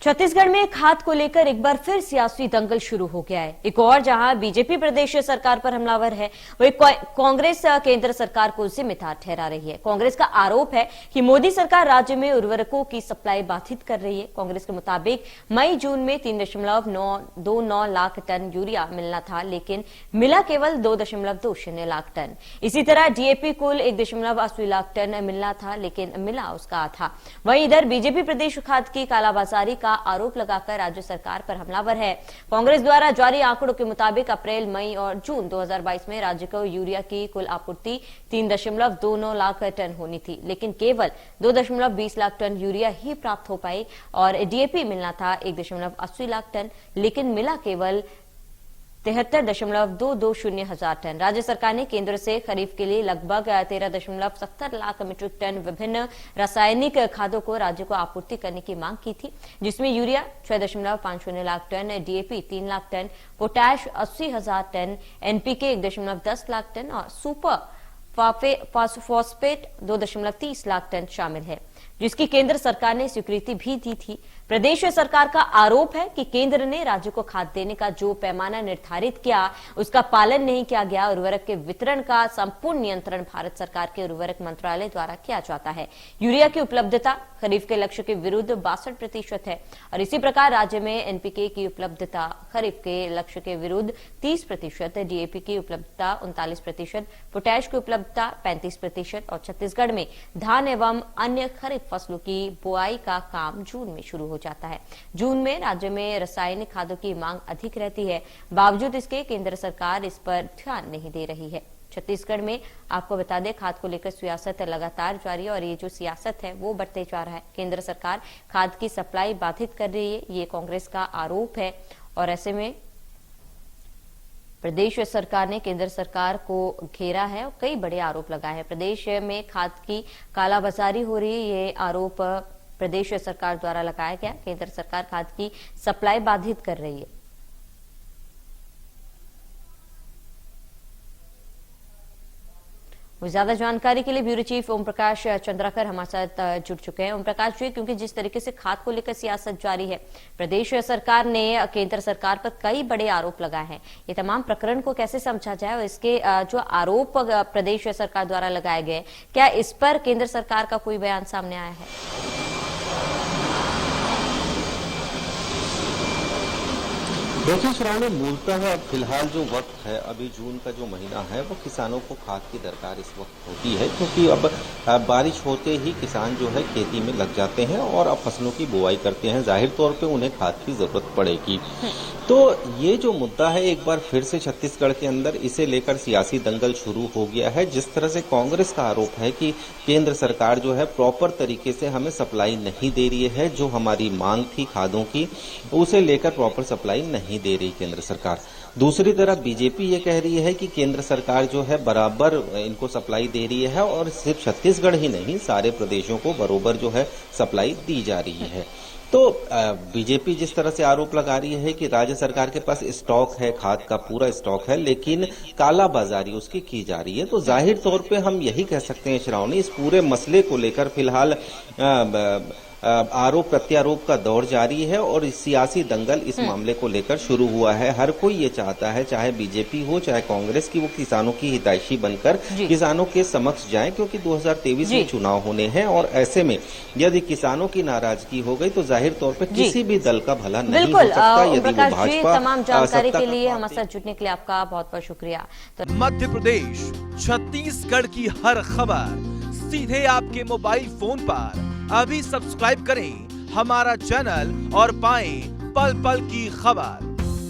छत्तीसगढ़ में खाद को लेकर एक बार फिर सियासी दंगल शुरू हो गया है। एक और जहां बीजेपी प्रदेश सरकार पर हमलावर है, वही कांग्रेस केंद्र सरकार को जिम्मेदार ठहरा रही है। कांग्रेस का आरोप है कि मोदी सरकार राज्य में उर्वरकों की सप्लाई बाधित कर रही है। कांग्रेस के मुताबिक मई जून में 3.29 लाख टन यूरिया मिलना था, लेकिन मिला केवल 2.20 लाख टन। इसी तरह डीएपी कुल 1.80 लाख टन मिलना था, लेकिन मिला उसका आधा। वहीं इधर बीजेपी प्रदेश खाद की कालाबाजारी का आरोप लगाकर राज्य सरकार पर हमलावर है। कांग्रेस द्वारा जारी आंकड़ों के मुताबिक अप्रैल, मई और जून 2022 में राज्य को यूरिया की कुल आपूर्ति 3.29 लाख टन होनी थी, लेकिन केवल 2.20 लाख टन यूरिया ही प्राप्त हो पाई और डीएपी मिलना था 1.80 लाख टन, लेकिन मिला केवल 73.220 हजार टन। राज्य सरकार ने केंद्र से खरीफ के लिए लगभग 13.70 लाख मीट्रिक टन विभिन्न रासायनिक खादों को राज्य को आपूर्ति करने की मांग की थी, जिसमें urea 6.50 lakh ton, DAP 3 lakh ton, potash 80,000 ton, NPK 1.10 lakh ton और सुपर फॉस्फेट 2.30 लाख टन शामिल है, जिसकी केंद्र सरकार ने स्वीकृति भी दी थी। प्रदेश सरकार का आरोप है कि केंद्र ने राज्य को खाद देने का जो पैमाना निर्धारित किया, उसका पालन नहीं किया गया। उर्वरक के वितरण का संपूर्ण नियंत्रण भारत सरकार के उर्वरक मंत्रालय द्वारा किया जाता है। यूरिया की उपलब्धता खरीफ के लक्ष्य के विरुद्ध 62% है और इसी प्रकार राज्य में एनपीके की उपलब्धता खरीफ के लक्ष्य के विरुद्ध 30%, डीएपी की उपलब्धता 39%, पोटैश की उपलब्धता 35% और छत्तीसगढ़ में धान एवं अन्य खरीफ फसलों की बुआई का काम जून में शुरू हो जाता है। जून में राज्य में रासायनिक खादों की मांग अधिक रहती है, बावजूद इसके केंद्र सरकार इस पर ध्यान नहीं दे रही है। छत्तीसगढ़ में आपको बता दें, खाद को लेकर सियासत लगातार जारी है और ये जो सियासत है वो बढ़ते जा रहा है। केंद्र सरकार खाद की सप्लाई बाधित कर रही है, ये कांग्रेस का आरोप है और ऐसे में प्रदेश सरकार ने केंद्र सरकार को घेरा है और कई बड़े आरोप लगाए हैं। प्रदेश में खाद की कालाबाजारी हो रही है, ये आरोप प्रदेश सरकार द्वारा लगाया गया। केंद्र सरकार खाद की सप्लाई बाधित कर रही है। ज्यादा जानकारी के लिए ब्यूरो चीफ ओम प्रकाश चंद्राकर हमारे साथ जुड़ चुके हैं। ओम प्रकाश जी, क्योंकि जिस तरीके से खाद को लेकर सियासत जारी है, प्रदेश सरकार ने केंद्र सरकार पर कई बड़े आरोप लगाए हैं, ये तमाम प्रकरण को कैसे समझा जाए और इसके जो आरोप प्रदेश सरकार द्वारा लगाए गए, क्या इस पर केंद्र सरकार का कोई बयान सामने आया है? देखिए श्रावणी, मूलतः फिलहाल जो वक्त है, अभी जून का जो महीना है, वो किसानों को खाद की दरकार इस वक्त होती है, क्योंकि अब बारिश होते ही किसान जो है खेती में लग जाते हैं और अब फसलों की बुआई करते हैं। जाहिर तौर पे उन्हें खाद की जरूरत पड़ेगी। तो ये जो मुद्दा है, एक बार फिर से छत्तीसगढ़ के अंदर इसे लेकर सियासी दंगल शुरू हो गया है। जिस तरह से कांग्रेस का आरोप है कि केंद्र सरकार जो है प्रॉपर तरीके से हमें सप्लाई नहीं दे रही है, जो हमारी मांग थी खादों की, उसे लेकर प्रॉपर सप्लाई नहीं दे रही केंद्र सरकार। दूसरी तरफ बीजेपी ये कह रही है कि केंद्र सरकार जो है बराबर इनको सप्लाई दे रही है और सिर्फ छत्तीसगढ़ ही नहीं, सारे प्रदेशों को बराबर जो है सप्लाई दी जा रही है। तो बीजेपी जिस तरह से आरोप लगा रही है कि राज्य सरकार के पास स्टॉक है, खाद का पूरा स्टॉक है, लेकिन कालाबाजारी उसकी की जा रही है, तो जाहिर तौर पे हम यही कह सकते हैं श्रावणी, इस पूरे मसले को लेकर फिलहाल आरोप प्रत्यारोप का दौर जारी है और सियासी दंगल इस मामले को लेकर शुरू हुआ है। हर कोई ये चाहता है, चाहे बीजेपी हो चाहे कांग्रेस की, वो किसानों की हितैषी बनकर किसानों के समक्ष जाए, क्योंकि 2023 में चुनाव होने हैं और ऐसे में यदि किसानों की नाराजगी हो गई तो जाहिर तौर पर किसी भी दल का भला नहीं हो सकता। यदि वो भाजपा तमाम जानकारी के लिए हमारे साथ जुड़ने के लिए आपका बहुत बहुत शुक्रिया। मध्य प्रदेश, छत्तीसगढ़ की हर खबर सीधे आपके मोबाइल फोन पर। अभी सब्सक्राइब करें हमारा चैनल और पाएं पल पल की खबर।